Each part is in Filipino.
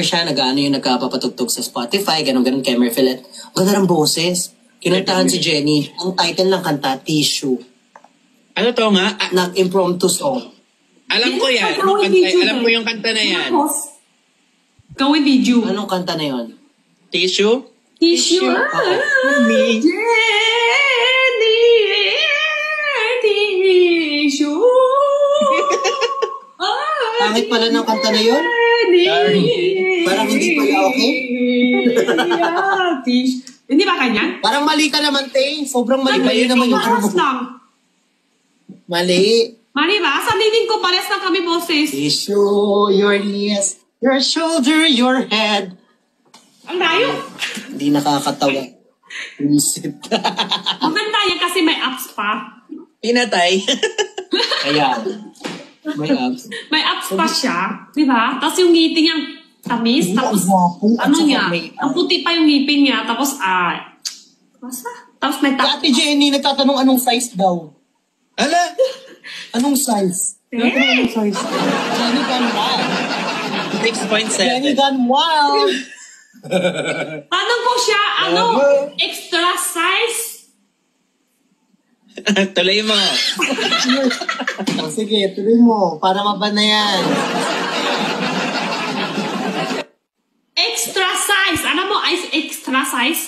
siya, nag-ano yung nagpapatugtog sa Spotify, ganun-ganun, Kemer Fillet. Ang ganda ng boses. Kinantahan si Jenny. Ang title ng kanta, Tissue. Ano to nga? Nag-impromptu song. Alam ko yan. Alam ko yung kanta na yan. Gawin video. Anong kanta na yon? Tissue? Tissue. Me. Jenny, tissue. Pangit pala ng kanta na yon? Sorry. Parang hindi pala okay? Hindi ba kanya? Parang mali ka naman, Tay. Sobrang mali naman yung Paras lang. Mali. Mali ba? Sa meeting ko, pares lang kami boses. Tissue, your knees, your shoulder, your head. Ang layo. Hindi nakakatawa. Isip. Maganda yan kasi may apps pa. Pinatay. Kaya, may abs. May apps pa siya. Di ba? Tapos yung ngipin niya, tamis. Tapos, ano niya? Ang puti pa yung ngipin niya. Tapos, basta. Tapos may Ate Jenny, nagtatanong anong size daw. Ala? Anong size? Anong size? Jenny Gone Wild. 6.7. Jenny Gone Wild. tanong ko siya, extra size? Tuloy mo. Oh, sige, tuloy mo. Para maban na yan. Extra size. Ano mo, extra size?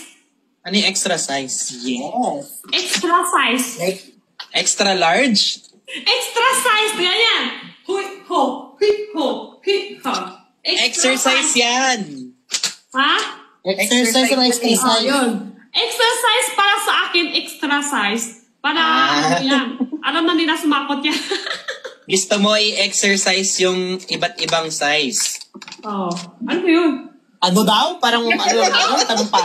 Ano yung extra size? Yes. Extra size. Like, Extra large? Extra size. Ganyan. Hui, ho, hui, ho, hui, ho. Exercise yan. Ha? exercise or exercise? Yun. Exercise para sa akin, extra size. Para, ano yan. Alam na nila sumakot yan. Gusto mo i-exercise yung iba't ibang size. Oh. Ano yun? Ano daw? Parang tanong pa.